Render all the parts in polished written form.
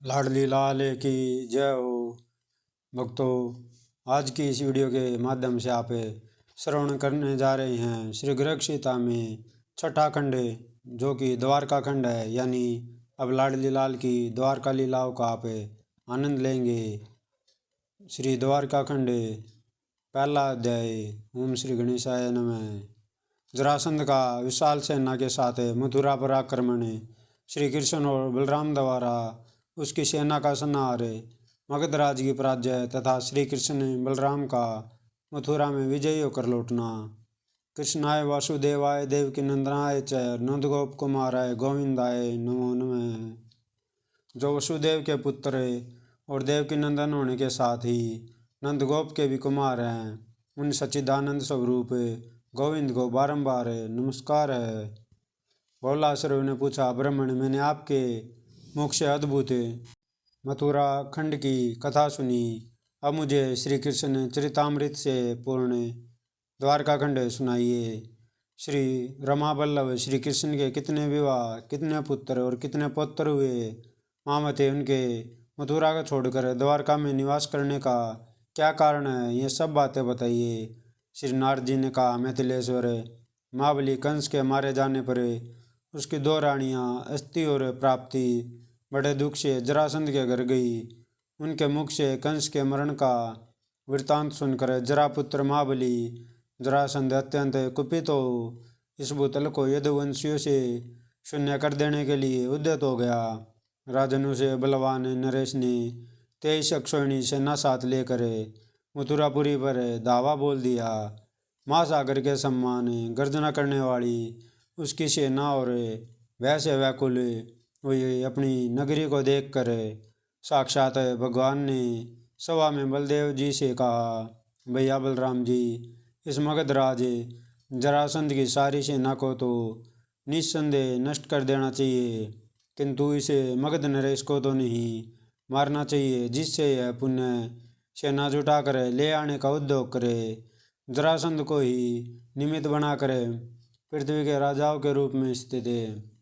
लाडली लाल की जय हो। भक्तों, आज की इस वीडियो के माध्यम से आप श्रवण करने जा रहे हैं श्री गृह सीता में छठा खंड, जो कि द्वारका खंड है। यानी अब लाडली लाल की द्वारका लीलाओं का आप आनंद लेंगे। श्री द्वारका खंड, पहला अध्याय। ओम श्री गणेशाय नमः। जरासंध का विशाल सेना के साथ मथुरा पर आक्रमण। श्री कृष्ण और बलराम द्वारा उसकी सेना का संहार, मगधराज की पराजय तथा श्री कृष्ण बलराम का मथुरा में विजयी होकर लौटना। कृष्णाय वासुदेवाय देवकी नंदनाय च नंदगोप कुमाराय गोविंदाय नमो नमः। जो वसुदेव के पुत्र और देवकी नंदन होने के साथ ही नंदगोप के भी कुमार हैं, उन सच्चिदानंद स्वरूप गोविंद को बारंबार नमस्कार है। भोलासुर ने पूछा, ब्राह्मण, मैंने आपके मुख से अद्भुत मथुरा खंड की कथा सुनी। अब मुझे श्री कृष्ण चरितामृत से पूर्ण द्वारका खंड सुनाइए। श्री रमा वल्लभ श्री कृष्ण के कितने विवाह, कितने पुत्र और कितने पौत्र हुए, मामते उनके मथुरा को छोड़कर द्वारका में निवास करने का क्या कारण है, ये सब बातें बताइए। श्री नारद जी ने कहा, मैथिलेश्वर, महाबली कंस के मारे जाने पर उसकी दो रानियां अस्थि और प्राप्ति बड़े दुख से जरासंध के घर गई। उनके मुख से कंस के मरण का वृत्तांत सुनकर जरापुत्र महाबली जरासंध अत्यंत कुपित हो इस भूतल को यदुवंशियों से शून्य कर देने के लिए उद्यत हो गया। राजनु से बलवान नरेश ने 23 अक्षौहिणी सेना साथ लेकर मथुरापुरी पर धावा बोल दिया। महासागर के सम्मान गर्जना करने वाली उसकी सेना और वह से व्याकुल हुई अपनी नगरी को देखकर साक्षात भगवान ने सभा में बलदेव जी से कहा, भैया बलराम जी, इस मगधराज जरासंध की सारी सेना को तो निस्संदेह नष्ट कर देना चाहिए, किंतु इसे मगध नरेश को तो नहीं मारना चाहिए, जिससे यह पुण्य सेना जुटाकर ले आने का उद्योग करे। जरासंध को ही निमित्त बनाकर पृथ्वी के राजाओं के रूप में स्थित है।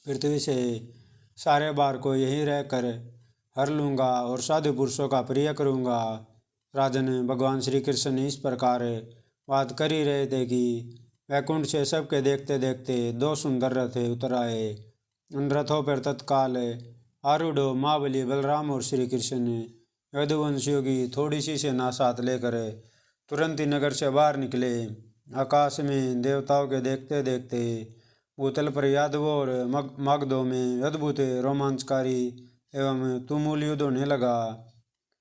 पृथ्वी से सारे भार को यहीं रहकर हर लूँगा और साधु पुरुषों का प्रिय करूँगा। राजन भगवान श्री कृष्ण ने इस प्रकार बात कर ही रहे थे कि वैकुंठ से सबके देखते देखते दो सुंदर रथ उतर आए। उन रथों पर तत्काल आरूढ़ महाबली बलराम और श्री कृष्ण यदुवंशियों की थोड़ी सी सेना साथ लेकर तुरंत ही नगर से बाहर निकले। आकाश में देवताओं के देखते देखते भूतल पर यादवों और मगधों में अद्भुत रोमांचकारी एवं तुमुल युद्ध होने लगा।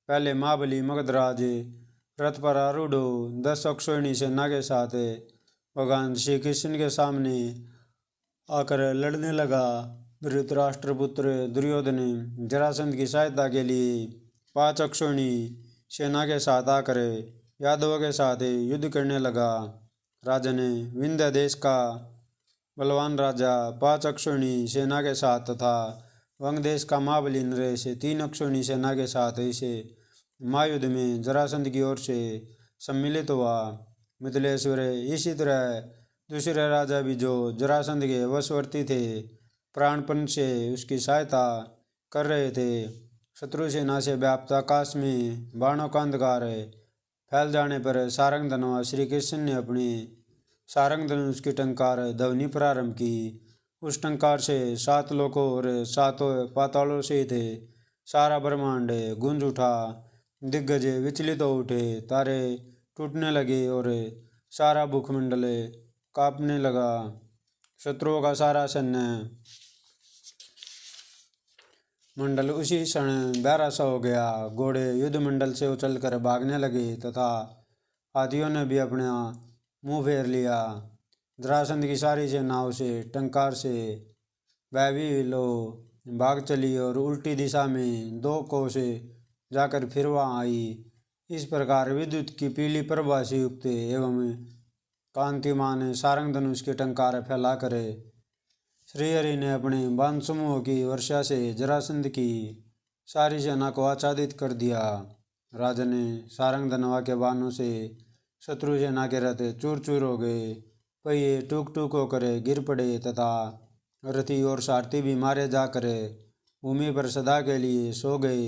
पहले महाबली मगधराज रथ पर आरूढ़ 10 अक्षौहिणी सेना के साथ भगवान श्री कृष्ण के सामने आकर लड़ने लगा। धृतराष्ट्र पुत्र दुर्योधन जरासंध की सहायता के लिए 5 अक्षौहिणी सेना के साथ आकर यादवों के साथ युद्ध करने लगा। राजन विंध्य देश का बलवान राजा 5 अक्षौहिणी सेना के साथ तथा वंग देश का महाबली नरेश 3 अक्षौहिणी सेना के साथ इसे महायुद्ध में जरासंध की ओर से सम्मिलित हुआ। मिथिलेश्वर, इसी तरह दूसरे राजा भी जो जरासंध के वशवर्ती थे, प्राणपण से उसकी सहायता कर रहे थे। शत्रु सेना से व्याप्त आकाश में बाणों का अंधकार फैल जाने पर सारंग धनवा श्री कृष्ण ने अपने सारंग धनुष की टंकार ध्वनि प्रारंभ की। उस टंकार से 7 लोकों और 7 पातालों सहित सारा ब्रह्मांड गूंज उठा। दिग्गज विचलित हो उठे, तारे टूटने लगे और सारा भूखमंडल कांपने लगा। शत्रुओं का सारा सैन्य मंडल उसी क्षण बहरा सा हो गया। घोड़े युद्ध मंडल से उछलकर भागने लगे तथा हाथियों ने भी अपना मुंह फेर लिया। जरासंध की सारी सेनाओं से टंकार से वह भी लो भाग चली और उल्टी दिशा में 2 कोस जाकर फिर वहाँ आई। इस प्रकार विद्युत की पीली प्रभा से युक्त एवं कांतिमान सारंग धनुष के टंकार फैलाकर श्रीहरि ने अपने बाण समूह की वर्षा से जरासंध की सारी सेना को आच्छादित कर दिया। राजा ने सारंग धनवा के बाणों से शत्रु सेना के रथ चूर चूर हो गए, पहिए टूक टूक होकर गिर पड़े तथा रथी और सारथी भी मारे जाकर भूमि पर सदा के लिए सो गए।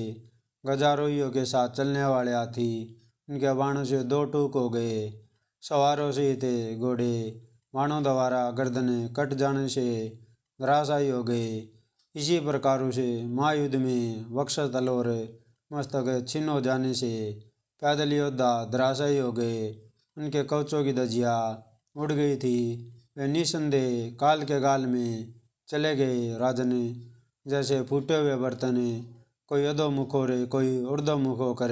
गजारोहियों के साथ चलने वाले हाथी उनके बाणों से दो टूक हो गए। सवारों से थे घोड़े बाणों द्वारा गर्दनें कट जाने से धराशायी हो गए। इसी प्रकार से महायुद्ध में वक्षस्थल और मस्तक छिन्न हो जाने से पैदल योद्धा धराशायी हो गए। उनके कवचों की धज्जियाँ उड़ गई थी। वे निसंदेह काल के गाल में चले गए। राजन जैसे फूटे हुए बर्तन कोई अधोमुख हो रहे कोई ऊर्ध्वमुख होकर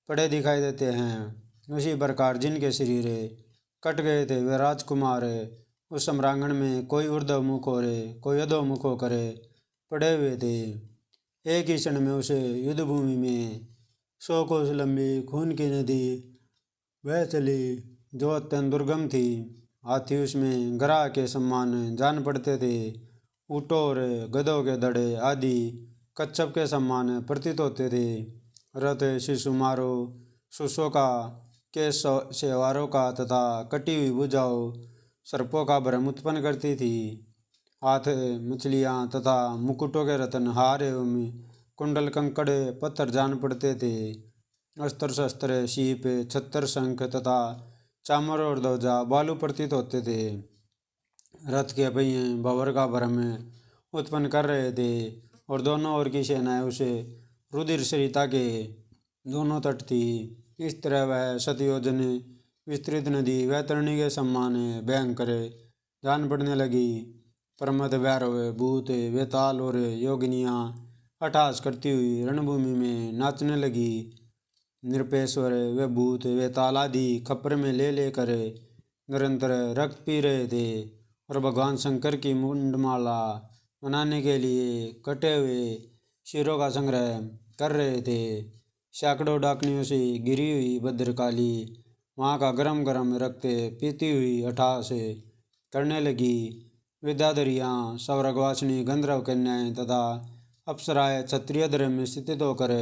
पड़े दिखाई देते हैं, उसी प्रकार जिनके शरीर कट गए थे वे राजकुमार उस सम्रांगण में कोई ऊर्ध्वमुख हो रहे कोई अधोमुख होकर पड़े हुए थे। एक ही क्षण में उसे युद्धभूमि में 100 कोस लंबी खून की नदी वह चली जो अत्यंत दुर्गम थी। हाथी उसमें ग्राह के समान जान पड़ते थे। ऊँटों और गधों के धड़े आदि कच्छप के समान प्रतीत होते थे। रथ शिशुमारों सुशोका के सेवारों का तथा कटी हुई भुजाओं सर्पों का भ्रम उत्पन्न करती थी। हाथ मछलियाँ तथा मुकुटों के रतन हार एवं कुंडल कंकड़ पत्थर जान पड़ते थे। अस्त्र शस्त्र शीप छत्र शंख तथा चामर और ध्वजा बालू प्रतीत होते थे। रथ के पहिए भंवर का भ्रम उत्पन्न कर रहे थे और दोनों ओर की सेनाएं उसे रुधिर सरिता के दोनों तट थी। इस तरह वह शतयोजन विस्तृत नदी वैतरणी के समान भयंकर जान पड़ने लगी। प्रमथ भैरव भूत वेताल और योगिनियाँ अट्टहास करती हुई रणभूमि में नाचने लगी। निरपेश्वर वे भूत वेताल आदि खप्पर में ले लेकर निरंतर रक्त पी रहे थे और भगवान शंकर की मुंडमाला बनाने के लिए कटे हुए शिरों का संग्रह कर रहे थे। सैकड़ों डाकनियों से गिरी हुई भद्रकाली वहाँ का गरम गरम रक्त पीती हुई अट्टहास करने लगी। विद्याधरियाँ स्वर्गवासिनी गंधर्व कन्याएं तथा अप्सराएं क्षत्रिय धर्म में स्थित होकर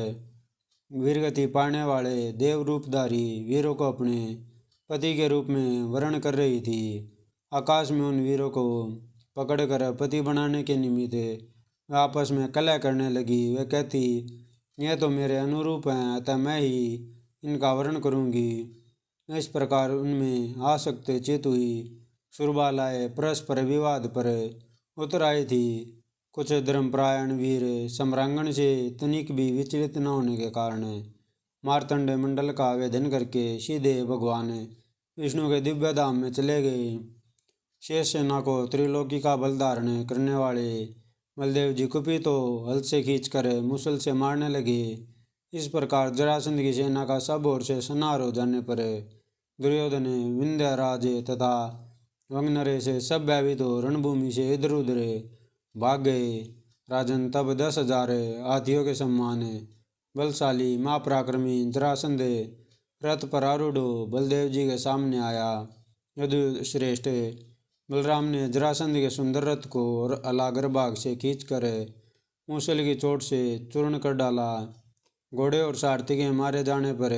वीरगति पाने वाले देव रूपधारी वीरों को अपने पति के रूप में वर्ण कर रही थी। आकाश में उन वीरों को पकड़कर पति बनाने के निमित्त वे आपस में कलह करने लगी। वे कहती, यह तो मेरे अनुरूप हैं, अतः मैं ही इनका वर्ण करूँगी। इस प्रकार उनमें आसक्त चित हुई सुरबालाएँ परस्पर विवाद पर उतर आई थी। कुछ धर्मपरायण वीर सम्रांगण से तनिक भी विचलित न होने के कारण मार्तंड मंडल का वेदन करके सीधे भगवान विष्णु के दिव्य धाम में चले गए। शेष सेना को त्रिलोकी का बल धारण करने वाले बलदेव जी कुपित तो हल से खींचकर मुसल से मारने लगे। इस प्रकार जरासंध की सेना का सब ओर से संहार हो जाने पर दुर्योधन विंध्यराज तथा वंगनरे से सब भयभीत हो रणभूमि से इधर उधर भाग गए। राजन तब 10,000 हाथियों के समान बलशाली महापराक्रमी जरासंध रथ पर आरूढ़ बलदेव जी के सामने आया। यदुश्रेष्ठ बलराम ने जरासंध के सुंदर रथ को और अलागर भाग से खींचकर मूसल की चोट से चूर्ण कर डाला। घोड़े और सारथी के मारे जाने पर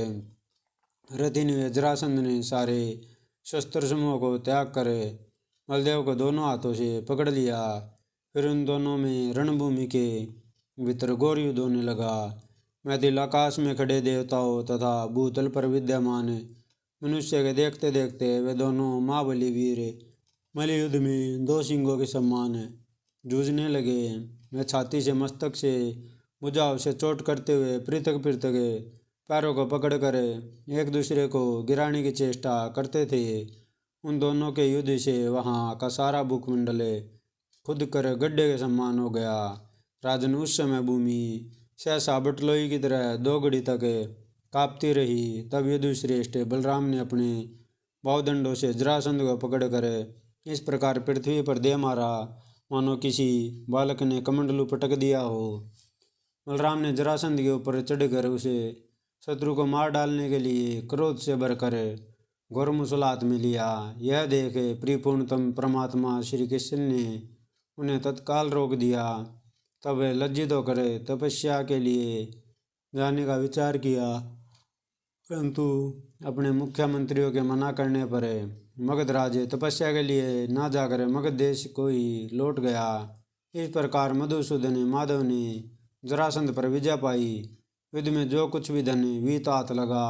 रथिन हुए जरासंध ने सारे शस्त्र समूह को त्याग कर बलदेव को दोनों हाथों से पकड़ लिया। फिर उन दोनों में रणभूमि के भीतर घोर युद्ध होने लगा। मैथिल आकाश में खड़े देवताओं तथा भूतल पर विद्यमान मनुष्य के देखते देखते वे दोनों महाबली वीर मल्लयुद्ध में 2 सिंहों के समान जूझने लगे। वे छाती से मस्तक से भुजाओं से चोट करते हुए पृथक पृथक पैरों को पकड़कर एक दूसरे को गिराने की चेष्टा करते थे। उन दोनों के युद्ध से वहाँ का सारा भूखमंडल खुद कर गड्ढे के समान हो गया। राजन उस समय भूमि सहसा बटलोई की तरह 2 घड़ी तक कांपती रही। तब यदुश्रेष्ठ बलराम ने अपने बाहुदंडों से जरासंध को पकड़कर इस प्रकार पृथ्वी पर दे मारा मानो किसी बालक ने कमंडलू पटक दिया हो। बलराम ने जरासंध के ऊपर चढ़कर उसे शत्रु को मार डालने के लिए क्रोध से भरकर घोर मुसल हाथ में लिया। यह देख प्रियपूर्णतम परमात्मा श्री कृष्ण ने उन्हें तत्काल रोक दिया। तब वे लज्जित होकर तपस्या के लिए जाने का विचार किया, परंतु अपने मुख्यमंत्रियों के मना करने पर मगधराज तपस्या के लिए ना जाकर मगध देश को ही लौट गया। इस प्रकार मधुसूदन माधव ने जरासंध पर विजय पाई। युद्ध में जो कुछ भी धन वीतात लगा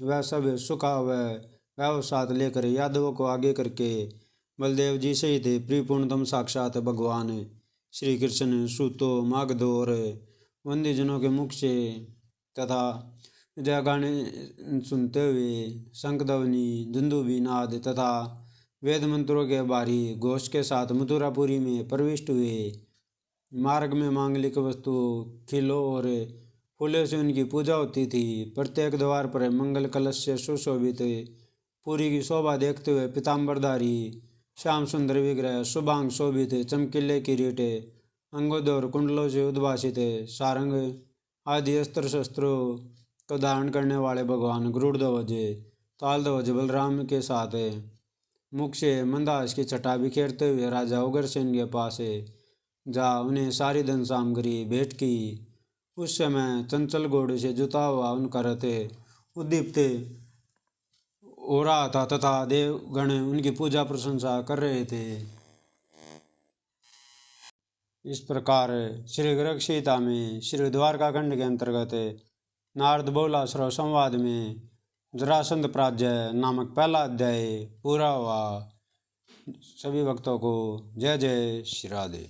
वह सब सुखा वह साथ लेकर यादवों को आगे करके बलदेव जी से ही थे। प्रियपूर्णतम साक्षात भगवान श्री कृष्ण सूतो मागधो और वंदीजनों के मुख से तथा जय गाने सुनते हुए शंखध्वनि दुंदुभि नाद तथा वेद मंत्रों के भारी घोष के साथ मथुरापुरी में प्रविष्ट हुए। मार्ग में मांगलिक वस्तु खिलों और फूलों से उनकी पूजा होती थी। प्रत्येक द्वार पर मंगल कलश से सुशोभित पुरी की शोभा देखते हुए पीताम्बरधारी श्याम सुंदर विग्रह शुभांग शोभित चमकीले किरीट अंगों और कुंडलों से उद्भासित सारंग आदि अस्त्र शस्त्रों को धारण करने वाले भगवान गरुड़ध्वज तालध्वज बलराम के साथ मुख से मंदहास की छटा बिखेरते हुए राजा उग्रसेन के पास जा उन्हें सारी धन सामग्री भेंट की। उस समय चंचल घोड़े से जुता हुआ उनका रथ उद्दीप्त हो रहा था तथा देवगण उनकी पूजा प्रशंसा कर रहे थे। इस प्रकार श्री गर्ग सीता में श्री द्वारका खंड के अंतर्गत नारद बहुलाश्रव संवाद में जरासंध पराजय नामक पहला अध्याय पूरा हुआ। सभी भक्तों को जय जय श्री राधे।